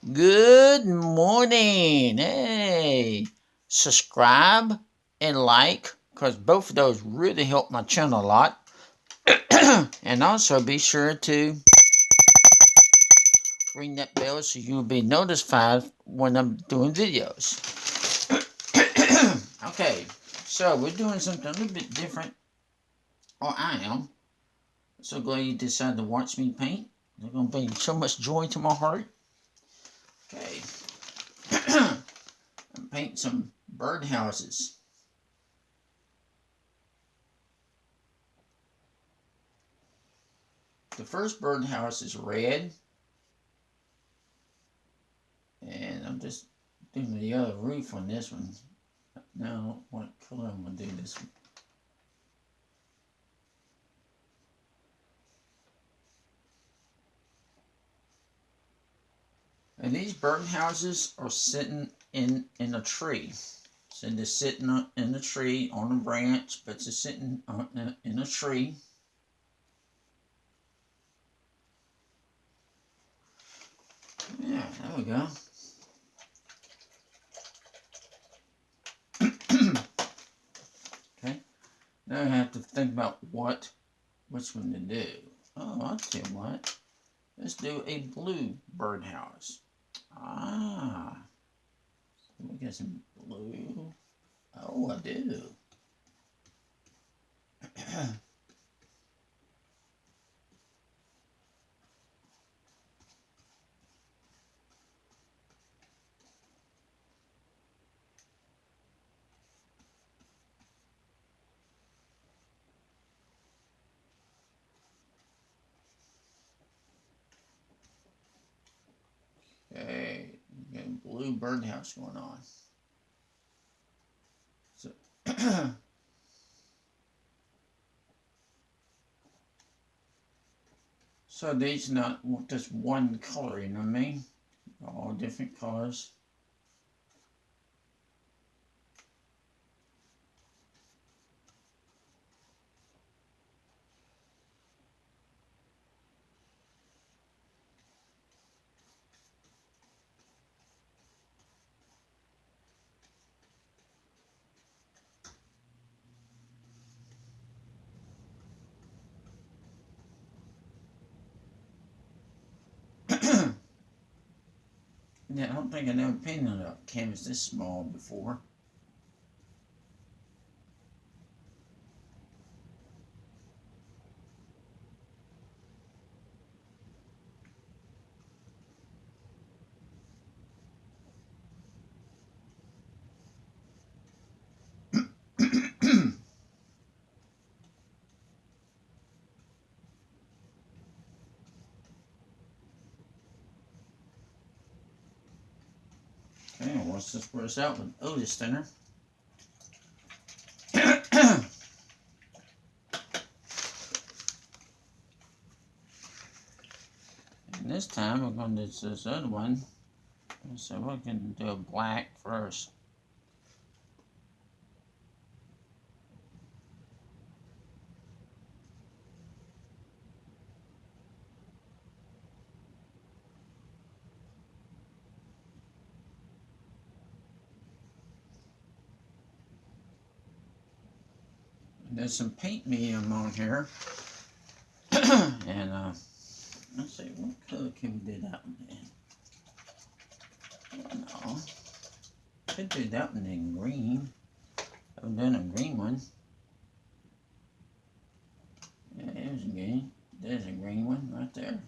Good morning. Hey, subscribe and like because both of those really help my channel a lot. And also be sure to ring that bell so you'll be notified when I'm doing videos. Okay, so we're doing something a little bit different, or I am. So glad you decided to watch me paint. They're going to bring so much joy to my heart. Okay. I'm painting some birdhouses. The first birdhouse is red, and I'm just doing the other roof on this one. Now, what color I'm going to do this one? And these birdhouses are sitting in a tree. So they're sitting in a tree on a branch, but they're sitting in a tree. Yeah, there we go. Okay, now I have to think about which one to do. Oh, I'll tell you what. Let's do a blue birdhouse. Ah, we got some blue. Oh, I do. Okay, we got a blue birdhouse going on. So, so these not just one color, you know what I mean? All different colors. Yeah, I don't think I never painted a canvas this small before. Okay, well, let's just brush out with Otis thinner. And this time we're going to do this other one. So we're going to do a black first. There's some paint medium on here. And let's see, what color can we do that one in? No. Could do that one in green. I've done a green one. Yeah, there's a green. There's a green one right there.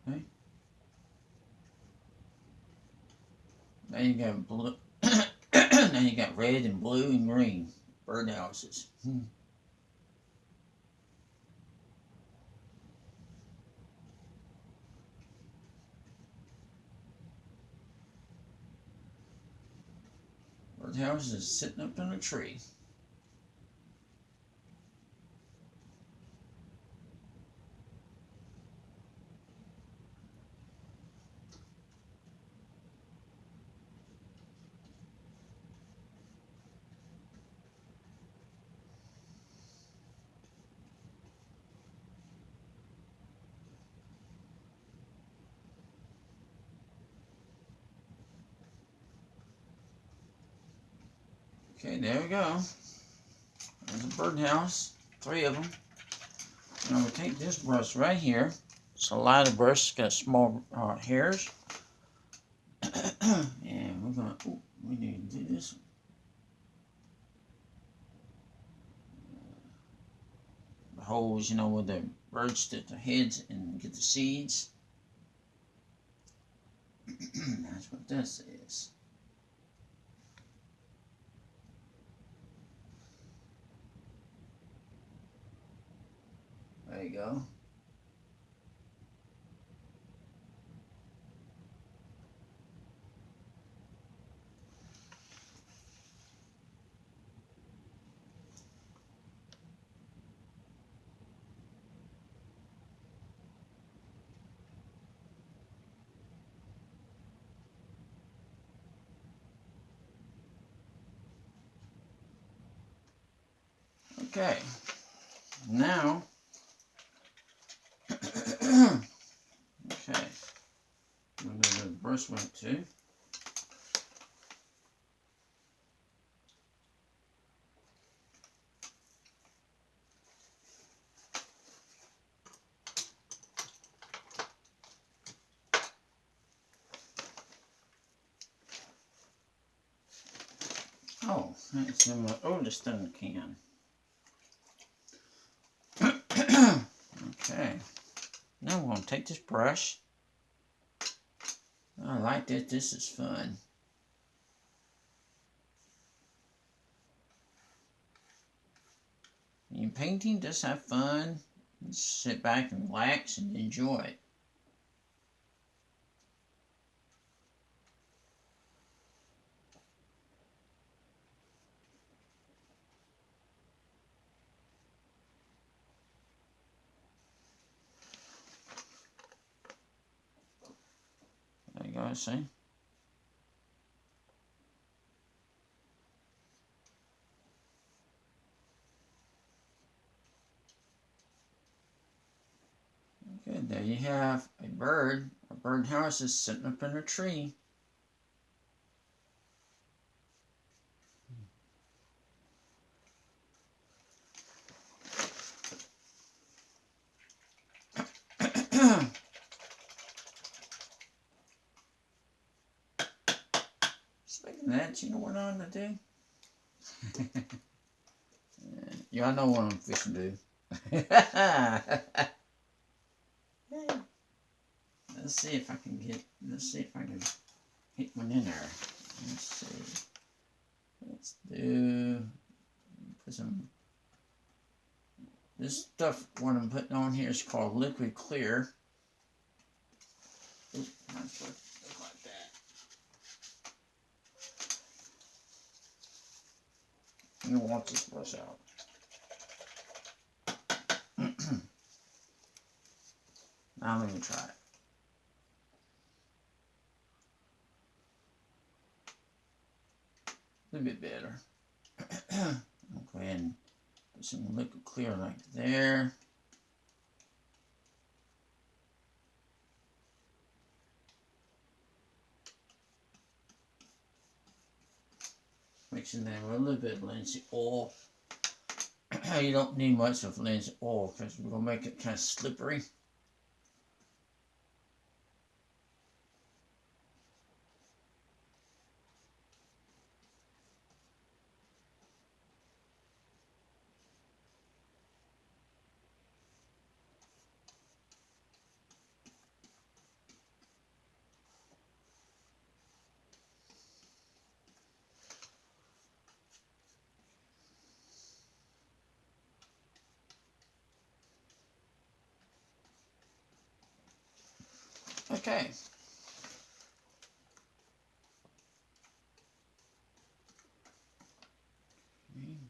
Okay. Now you got blue. Now you got red and blue and green birdhouses. Birdhouse is sitting up in a tree. Okay, there we go. There's a birdhouse, 3 of them. And I'm going to take this brush right here. It's a lighter brush, it's got small hairs. And we're going to, we need to do this. The holes, you know, where the birds stick their heads and get the seeds. That's what this is. There you go. Okay. Now, okay. Where the brush went to. Oh, that's in my oldest in the can. Okay. Now I'm going to take this brush. I like this. This is fun. In painting, just have fun. Just sit back and relax and enjoy it. There you go, see? Okay, there you have a bird. A birdhouse is sitting up in a tree. Speaking of that, you know what I'm going to do? Yeah, I know what I'm fixing to do. Let's see if I can get, let's see if I can hit one in there. Let's see. Let's do, put some, this stuff, what I'm putting on here is called liquid clear. Oops, not supposed to look like that. I'm gonna want this brush out. Now let me try it. A little bit better. I'll go ahead and put some liquid clear like there. Mixing that with a little bit of linseed oil. You don't need much of linseed oil because we're going to make it kind of slippery. Okay.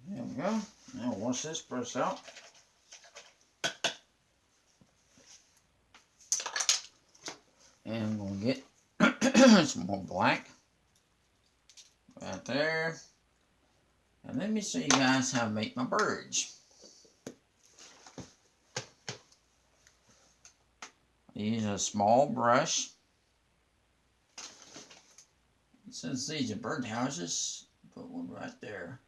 There we go. Now wash this brush out. And I'm going to get some more black. Right there. And let me show you guys how to make my birds. I use a small brush. Since these are birdhouses, put one right there.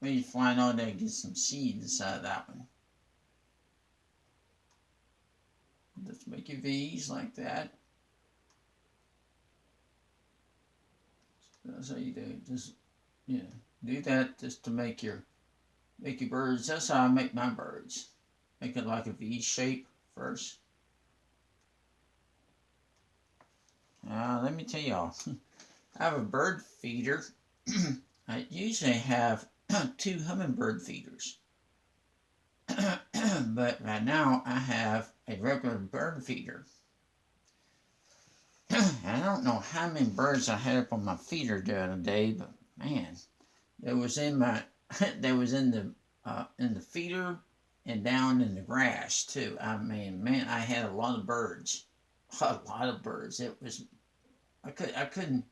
When you flying on there, get some seeds inside of that one. Just make your V's like that. That's how you do it. Just do that just to make your birds. That's how I make my birds. Make it like a V shape first. Let me tell y'all, I have a bird feeder. I usually have 2 hummingbird feeders. But right now I have a regular bird feeder. I don't know how many birds I had up on my feeder the other day, but man, there was in the feeder and down in the grass too. I mean, man, I had a lot of birds. A lot of birds. It was I couldn't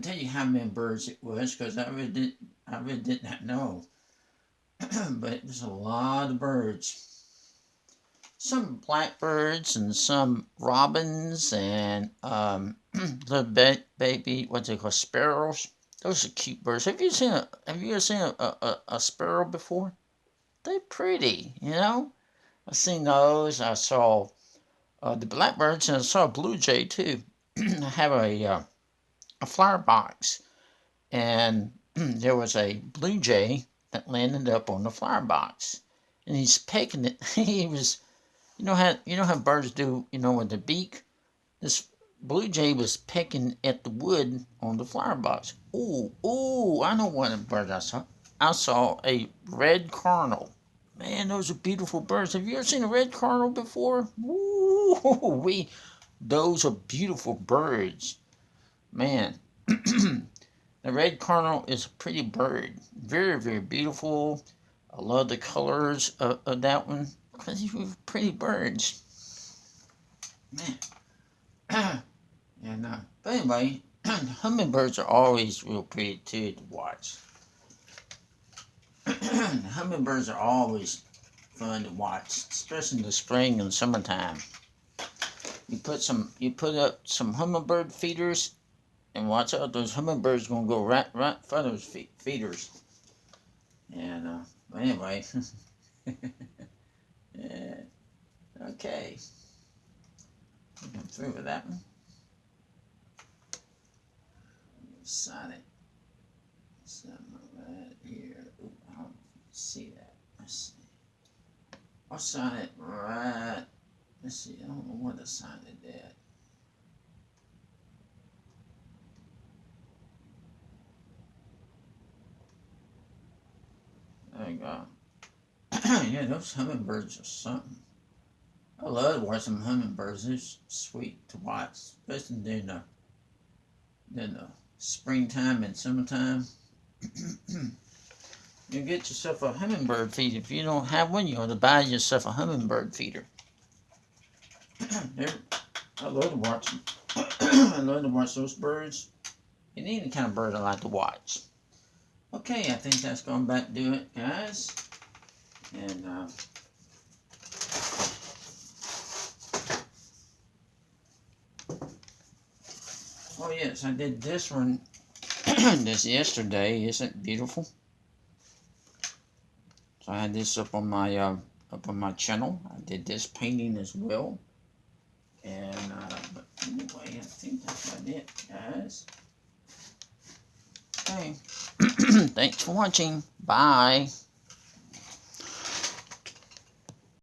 tell you how many birds it was because I really did not know. But it was a lot of birds. Some blackbirds and some robins and little baby, what they call sparrows. Those are cute birds. Have you ever seen a sparrow before? They're pretty, you know. I've seen those. I saw the blackbirds and I saw a blue jay too. I have a flower box, and there was a blue jay that landed up on the flower box, and he's pecking it. He was, you know how birds do, with their beak. This blue jay was pecking at the wood on the flower box. Ooh! I know what bird I saw. I saw a red cardinal. Man, those are beautiful birds. Have you ever seen a red cardinal before? Ooh, those are beautiful birds. Man, the red cardinal is a pretty bird. Very, very beautiful. I love the colors of that one because these were pretty birds. Man. And, but anyway, hummingbirds are always real pretty too to watch. Hummingbirds are always fun to watch, especially in the spring and summertime. You put up some hummingbird feeders, and watch out, those hummingbirds gonna go right for those feeders. And anyway, yeah, okay, I'm through with that one. Sign it. Something right here. Ooh, I don't know if you can see that. Let's see. I'll sign it right. Let's see. I don't know what to sign it at. There you go. Yeah, those hummingbirds are something. I love watching hummingbirds. They're sweet to watch, especially during the springtime and summertime. You get yourself a hummingbird feeder. If you don't have one, you ought to buy yourself a hummingbird feeder. I love to watch them. I love to watch those birds. And any kind of bird I like to watch. Okay, I think that's going to about do it, guys. And oh yes, I did this one this yesterday. Isn't it beautiful? So I had this up on my channel. I did this painting as well. And but anyway, I think that's about it, guys. Okay. Thanks for watching. Bye.